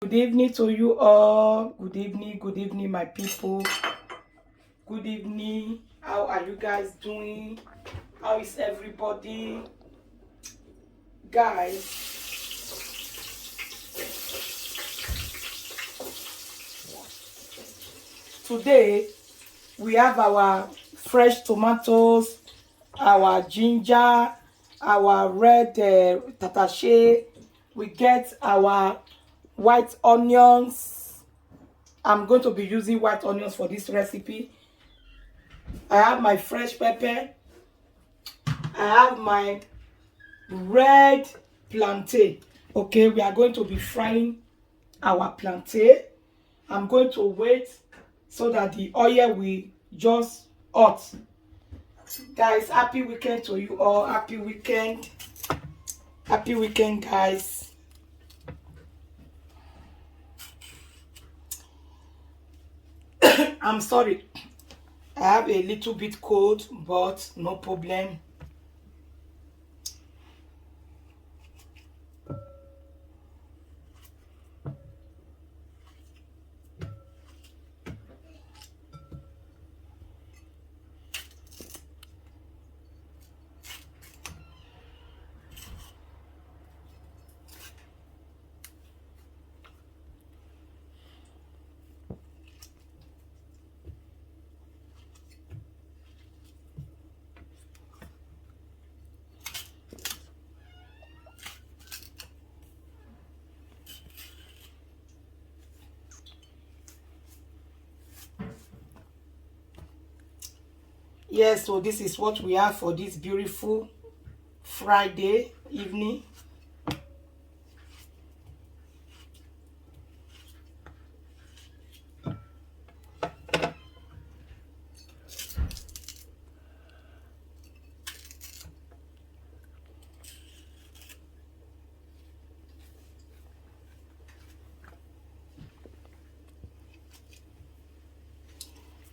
Good evening to you all. Good evening, my people. Good evening. How are you guys doing? How is everybody? Guys, today we have our fresh tomatoes, our ginger, our red tatashe. We get our white onions. I'm going to be using white onions for this recipe. I have my fresh pepper. I have my red plantain. Okay, we are going to be frying our plantain. I'm going to wait so that the oil will just hot. Guys, happy weekend to you all. Happy weekend. Happy weekend, guys. I'm sorry. I have a little bit cold, but no problem. Yes, so this is what we have for this beautiful Friday evening.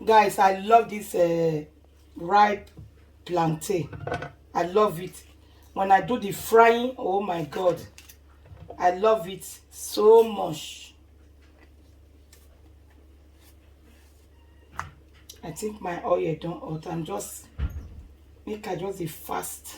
Guys, I love this ripe plantain. I love it. When I do the frying, oh my god, I love it so much. I think my oil don't hot. I'm just make I just a fast.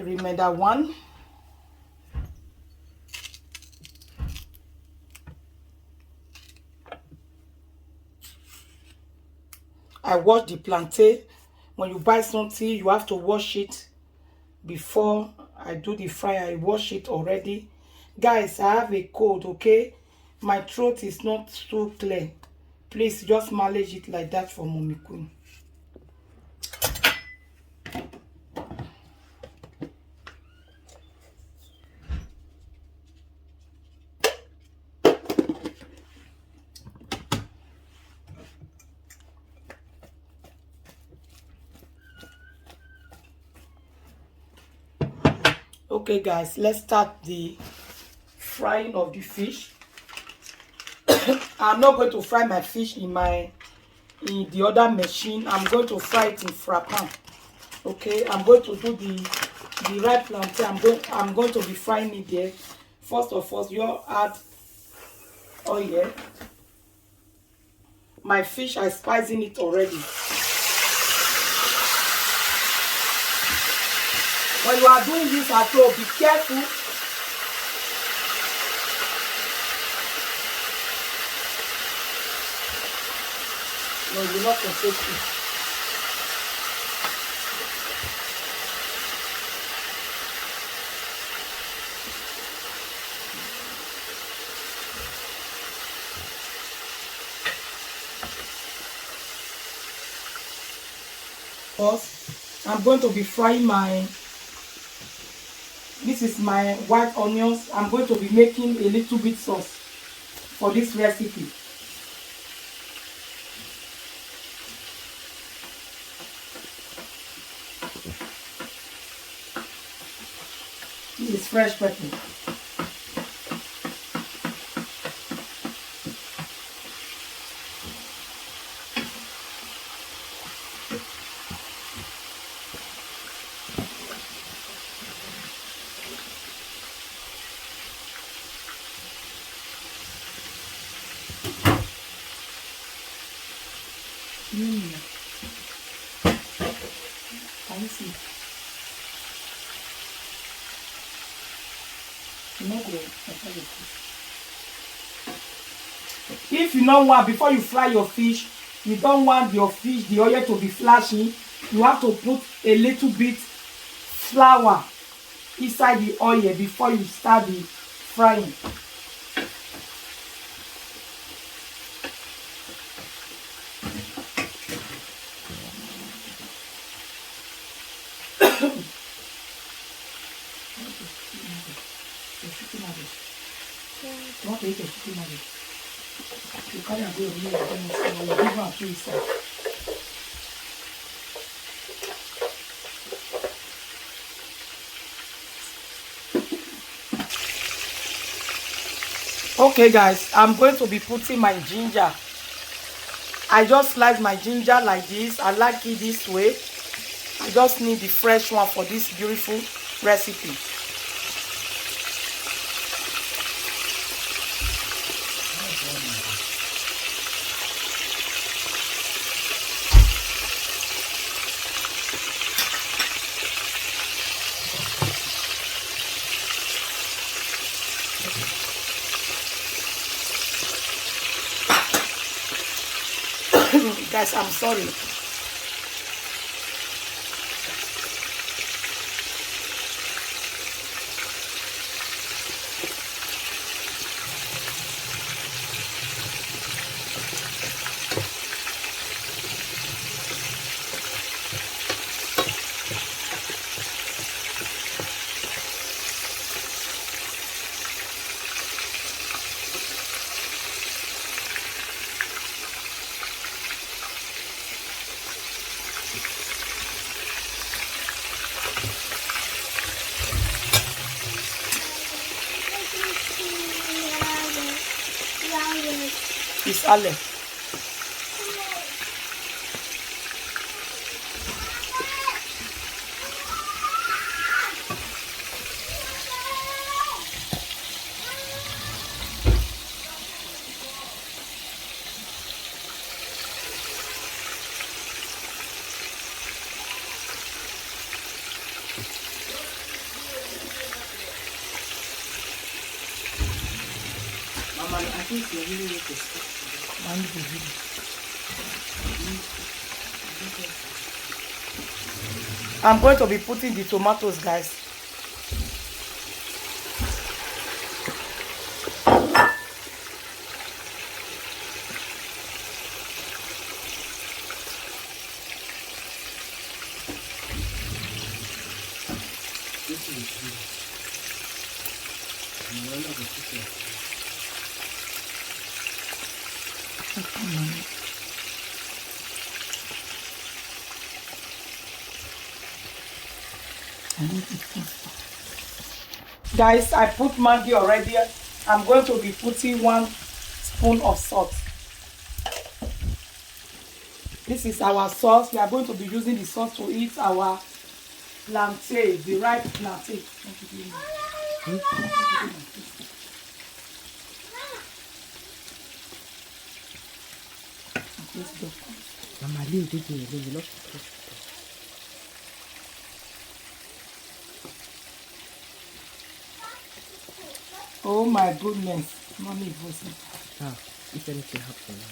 Remember one. I wash the plantain. When you buy something, you have to wash it before I do the fry. I wash it already. Guys, I have a cold, okay? My throat is not so clear. Please just manage it like that for Mommy Queen. Okay guys, let's start the frying of the fish. I'm not going to fry my fish in the other machine. I'm going to fry it in fry pan. Okay, I'm going to do the ripe plantain. I'm going to be frying it there. First of all, you add oil. My fish, I spicing it already. When you are doing this at home, be careful. No, you're not consistent. First, I'm going to be frying this is my white onions. I'm going to be making a little bit sauce for this recipe. This is fresh pepper. Can you see? If you don't want, before you fry your fish, you don't want your fish, the oil to be flashing, you have to put a little bit flour inside the oil before you start the frying. Okay guys, I'm going to be putting my ginger. I just slice my ginger like this. I like it this way. I just need the fresh one for this beautiful recipe. Guys, I'm sorry. It's ale. Mama, I think you really need to stop. I'm going to be putting the tomatoes, guys. This is true. Guys, I put Maggi already. I'm going to be putting 1 spoon of salt. This is our sauce. We are going to be using the sauce to eat our plantain, the ripe plantain. Mama, leave it here. Leave it. Oh my goodness. Mommy voice. Ah, if anything happens.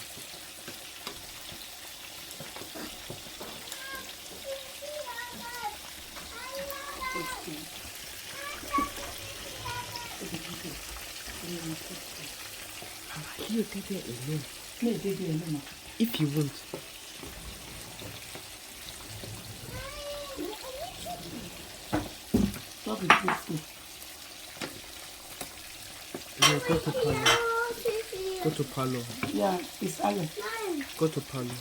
You take it alone. No, take it alone. If you want. Stop it, please. No, go to parlor. Go to parlor. Yeah, it's Ale. Go to parlor.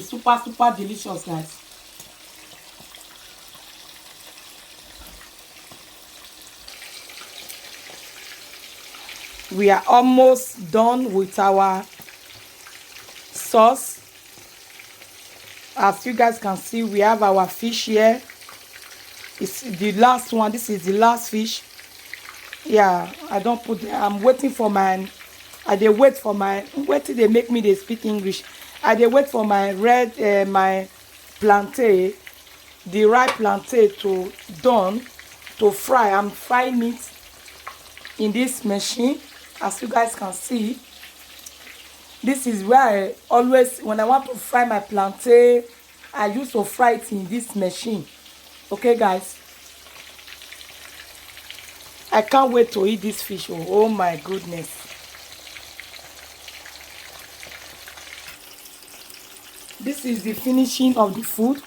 is super delicious, guys. We are almost done with our sauce. As you guys can see, we have our fish here. It's the last one. This is the last fish. Yeah, I don't put I'm waiting for my waiting they make me they speak English. They wait for my my plantain, the ripe plantain to done to fry. I'm frying it in this machine. As you guys can see, this is where I always, when I want to fry my plantain, I used to fry it in this machine. Okay, guys, I can't wait to eat this fish. Oh my goodness. This is the finishing of the food.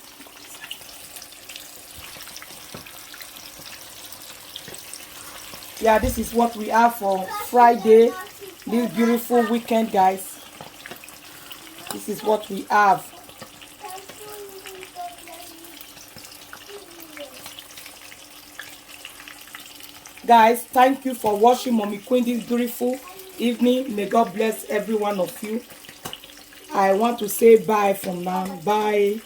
Yeah, this is what we have for Friday, this beautiful weekend, guys. This is what we have. Guys, thank you for watching Mommy Queen this beautiful evening. May God bless every one of you. I want to say bye from now. Bye.